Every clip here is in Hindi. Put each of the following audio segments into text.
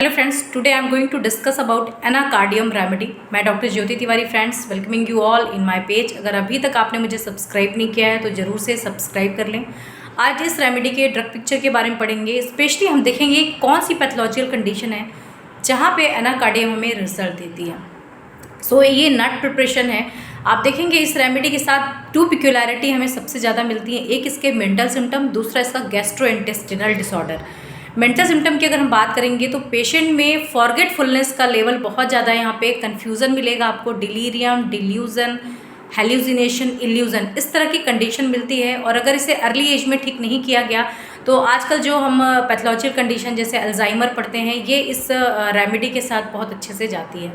Hello friends, today I am going to discuss about anacardium remedy. मैं doctor Jyoti Tiwari friends welcoming you all in my page. अगर अभी तक आपने मुझे सब्सक्राइब नहीं किया है तो ज़रूर से सब्सक्राइब कर लें। आज इस रेमेडी के ड्रग पिक्चर के बारे में पढ़ेंगे। स्पेशली हम देखेंगे कौन सी पैथोलॉजिकल कंडीशन है जहाँ पे एनाकार्डियम हमें रिजल्ट देती है। सो ये नट प्रिपरेशन है। आप देखेंगे इस रेमेडी के साथ टू पिक्यूलैरिटी हमें सबसे ज़्यादा मिलती है। एक इसके मेंटल सिम्टम, दूसरा इसका गैस्ट्रोइंटेस्टिनल डिसऑर्डर। मेंटल सिम्टम की अगर हम बात करेंगे तो पेशेंट में फॉरगेटफुलनेस का लेवल बहुत ज़्यादा है। यहाँ पे कन्फ्यूज़न मिलेगा आपको, डिलीरियम, डिल्यूजन, हेल्यूसिनेशन, इल्यूजन, इस तरह की कंडीशन मिलती है। और अगर इसे अर्ली एज में ठीक नहीं किया गया तो आजकल जो हम पैथोलॉजिकल कंडीशन जैसे अल्जाइमर पढ़ते हैं ये इस रेमेडी के साथ बहुत अच्छे से जाती है।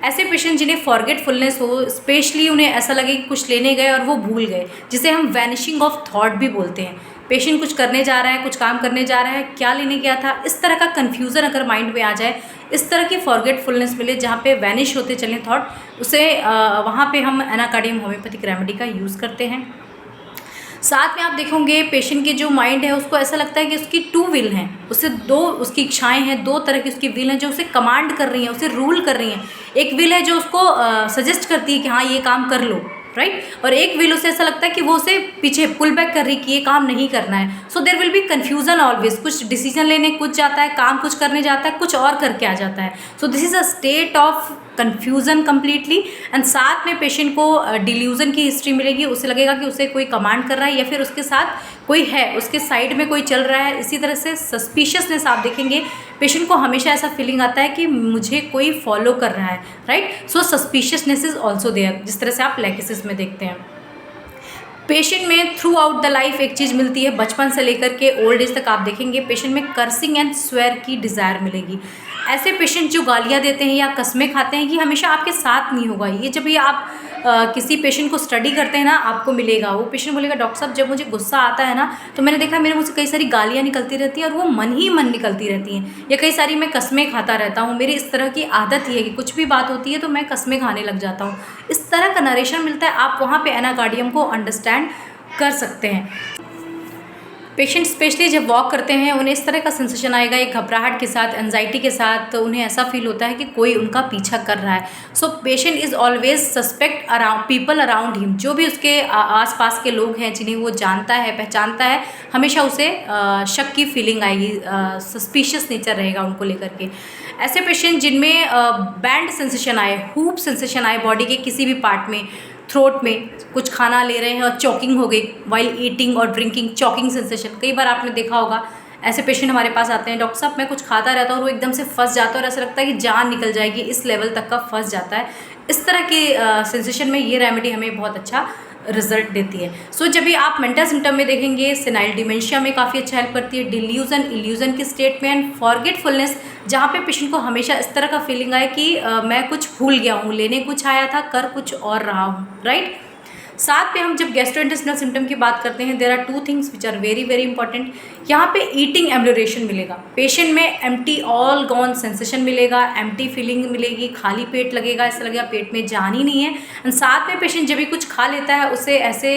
ऐसे पेशेंट जिन्हें फॉरगेटफुलनेस हो, स्पेशली उन्हें ऐसा लगे कि कुछ लेने गए और वो भूल गए, जिसे हम वैनिशिंग ऑफ थॉट भी बोलते हैं। पेशेंट कुछ करने जा रहा है, कुछ काम करने जा रहा है, क्या लेने गया था, इस तरह का कन्फ्यूज़न अगर माइंड में आ जाए, इस तरह की फॉरगेटफुलनेस मिले जहाँ पे वैनिश होते चलें थॉट, उसे वहाँ पे हम एनाकार्डियम होम्योपैथिक रेमेडी का यूज़ करते हैं। साथ में आप देखोगे पेशेंट के जो माइंड है उसको ऐसा लगता है कि उसकी टू विल हैं, उससे दो उसकी इच्छाएं हैं, दो तरह की उसकी विल हैं जो उसे कमांड कर रही हैं, उसे रूल कर रही हैं। एक विल है जो उसको सजेस्ट करती है कि हाँ ये काम कर लो, राइट, और एक विल उसे ऐसा लगता है कि वो उसे पीछे पुल बैक कर रही कि ये काम नहीं करना है। So there will be confusion always. कुछ डिसीजन लेने कुछ जाता है, काम कुछ करने जाता है, कुछ और करके आ जाता है। So this is a state of confusion completely. And साथ में पेशेंट को डिल्यूजन की हिस्ट्री मिलेगी। उसे लगेगा कि उसे कोई कमांड कर रहा है या फिर उसके साथ कोई है, उसके साइड में कोई चल रहा है। इसी तरह से सस्पिशियसनेस आप देखेंगे पेशेंट को हमेशा ऐसा फीलिंग आता है कि मुझे कोई फॉलो कर रहा है, right. So suspiciousness is also there, जिस तरह से आप लाइकेसिस में देखते हैं। पेशेंट में थ्रू आउट द लाइफ एक चीज़ मिलती है, बचपन से लेकर के ओल्ड एज तक आप देखेंगे पेशेंट में कर्सिंग एंड स्वेयर की डिज़ायर मिलेगी। ऐसे पेशेंट जो गालियाँ देते हैं या कस्में खाते हैं, ये हमेशा आपके साथ नहीं होगा। ये जब ये आप किसी पेशेंट को स्टडी करते हैं ना, आपको मिलेगा। वो पेशेंट बोलेगा डॉक्टर साहब जब मुझे गुस्सा आता है ना तो मैंने देखा मेरे मुँह से कई सारी गालियाँ निकलती रहती हैं और वो मन ही मन निकलती रहती हैं, या कई सारी मैं कस्में खाता रहता हूँ। मेरी इस तरह की आदत ही है कि कुछ भी बात होती है तो मैं कस्में खाने लग जाता हूँ। इस तरह का नरेशन मिलता है। आप वहाँ पे एनाकार्डियम को अंडरस्टैंड कर सकते हैं। पेशेंट स्पेशली जब वॉक करते हैं उन्हें इस तरह का सेंसेशन आएगा, एक घबराहट के साथ, एंजाइटी के साथ। उन्हें ऐसा फील होता है कि कोई उनका पीछा कर रहा है। So patient is always suspect around people around him. जो भी उसके आसपास के लोग हैं जिन्हें वो जानता है, पहचानता है, हमेशा उसे शक की फीलिंग आएगी, सस्पिशियस नेचर रहेगा उनको लेकर के। ऐसे पेशेंट जिनमें बैंड सेंसेशन आए, हुप सेंसेशन आए बॉडी के किसी भी पार्ट में, थ्रोट में, कुछ खाना ले रहे हैं और चॉकिंग हो गई वाइल ईटिंग और ड्रिंकिंग, चॉकिंग सेंसेशन। कई बार आपने देखा होगा ऐसे पेशेंट हमारे पास आते हैं, डॉक्टर साहब मैं कुछ खाता रहता हूँ और वो एकदम से फंस जाता है और ऐसा लगता है कि जान निकल जाएगी, इस लेवल तक का फंस जाता है। इस तरह के सेंसेशन में ये रेमेडी हमें बहुत अच्छा रिजल्ट देती है। सो जब भी आप मेंटल सिम्टम में देखेंगे, सेनाइल डिमेंशिया में काफ़ी अच्छा हेल्प करती है, डिल्यूजन, इल्यूजन की स्टेट में, एंड फॉरगेटफुलनेस जहाँ पे पेशेंट को हमेशा इस तरह का फीलिंग आए कि मैं कुछ भूल गया हूँ, लेने कुछ आया था, कर कुछ और रहा हूँ, राइट। साथ में हम जब गैस्ट्रोइंटेस्टिनल सिम्टम की बात करते हैं, there are two things which are very very important. यहाँ पे ईटिंग एम्ब्यूरेशन मिलेगा, पेशेंट में एम्प्टी ऑल गॉन सेंसेशन मिलेगा, एम्प्टी फीलिंग मिलेगी, खाली पेट लगेगा, ऐसा लगेगा पेट में जान ही नहीं है। एंड साथ में पेशेंट जब भी कुछ खा लेता है उसे ऐसे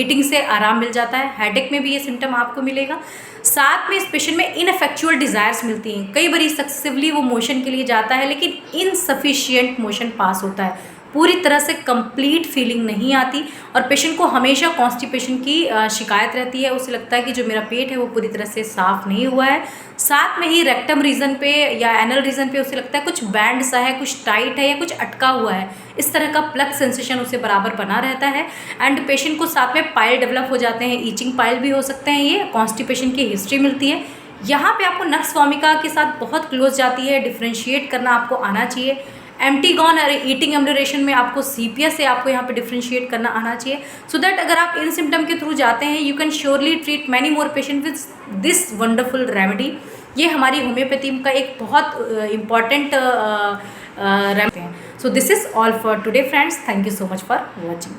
ईटिंग से आराम मिल जाता है। हेडेक में भी ये सिम्टम आपको मिलेगा। साथ में इस पेशेंट में इनफेक्चुअल डिज़ायर्स मिलती हैं। कई बार सक्सेसिवली वो मोशन के लिए जाता है लेकिन इनसफिशिएंट मोशन पास होता है, पूरी तरह से कंप्लीट फीलिंग नहीं आती और पेशेंट को हमेशा कॉन्स्टिपेशन की शिकायत रहती है। उसे लगता है कि जो मेरा पेट है वो पूरी तरह से साफ़ नहीं हुआ है। साथ में ही रेक्टम रीजन पे या एनल रीजन पे उसे लगता है कुछ बैंड सा है, कुछ टाइट है या कुछ अटका हुआ है। इस तरह का प्लग सेंसेशन उसे बराबर बना रहता है। एंड पेशेंट को साथ में पाइल डेवलप हो जाते हैं, ईचिंग पाइल भी हो सकते हैं। ये कॉन्स्टिपेशन की हिस्ट्री मिलती है। यहाँ पे आपको नक्स वॉमिका के साथ बहुत क्लोज जाती है, डिफ्रेंशिएट करना आपको आना चाहिए। एम्प्टी गॉन और ईटिंग एम्ब्यूरेशन में आपको सीपीएस से आपको यहाँ पे डिफ्रेंशिएट करना आना चाहिए, सो दैट अगर आप इन सिम्टम के थ्रू जाते हैं you can surely treat many more patient with this wonderful remedy. ये हमारी होम्योपैथी का एक बहुत इम्पॉर्टेंट रेमेडी है। So this is all for today friends, thank you so much for watching.